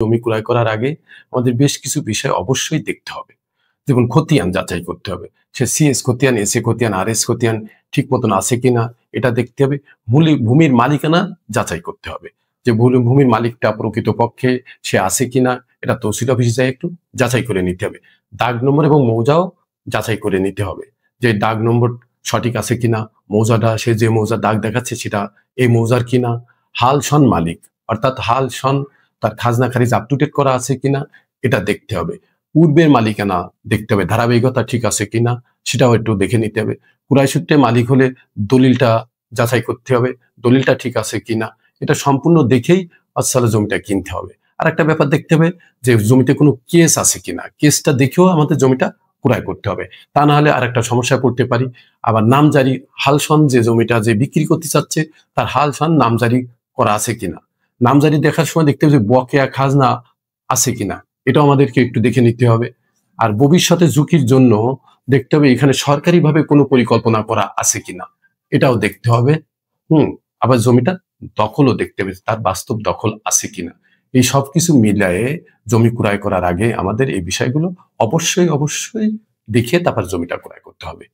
জমি ক্রয় করার আগে আমাদের বেশ কিছু বিষয় অবশ্যই দেখতে হবে। যেমন খতিয়ান যাচাই করতে হবে। সে সিএস খতিয়ান, এসএ খতিয়ান, আরএস খতিয়ান ঠিক মতন আছে কিনা এটা দেখতে হবে। ভূমির মালিকানা যাচাই করতে হবে। যে ভূমির মালিকটা প্রকৃতপক্ষে সে আছে কিনা এটা তহসিল অফিসে যাই একটু যাচাই করে নিতে হবে। দাগ নম্বর এবং মৌজাও যাচাই করে নিতে হবে। যে দাগ নম্বর সঠিক আছে কিনা, মৌজাটা সে যে মৌজার দাগ দেখাচ্ছে সেটা এই মৌজার কিনা, হাল সন মালিক অর্থাৎ হাল সন তার খাজনা খারিজ আপ টু ডেট করা আছে কিনা এটা দেখতে হবে। পূর্বের মালিকানা দেখতে হবে, ধারাবাহিকতা ঠিক আছে কিনা সেটাও একটু দেখে নিতে হবে। ক্রয় সূত্রে মালিক হলে দলিলটা যাচাই করতে হবে, দলিলটা ঠিক আছে কিনা এটা সম্পূর্ণ দেখেই আসলে জমিটা কিনতে হবে। আর একটা ব্যাপার দেখতে হবে যে জমিতে কোনো কেস আছে কিনা, কেসটা দেখেও আমাদের জমিটা ক্রয় করতে হবে। তা না হলে আর একটা সমস্যায় পড়তে পারি। আবার নামজারি হালসন যে জমিটা যে বিক্রি করতে চাচ্ছে তার হালসন নামজারি করা আছে কিনা, নামজারি দেখার সময় দেখতে হবে যে বকেয়া খাজনা আছে কিনা এটাও আমাদেরকে একটু দেখে নিতে হবে। আর ভবিষ্যতে ঝুঁকির জন্য দেখতে হবে এখানে সরকারিভাবে কোনো পরিকল্পনা করা আছে কিনা এটাও দেখতে হবে। আবার জমিটা দখলও দেখতে হবে, তার বাস্তব দখল আছে কিনা। এই সবকিছু মিলায়ে জমি ক্রয় করার আগে আমাদের এই বিষয়গুলো অবশ্যই দেখে তারপর জমিটা ক্রয় করতে হবে।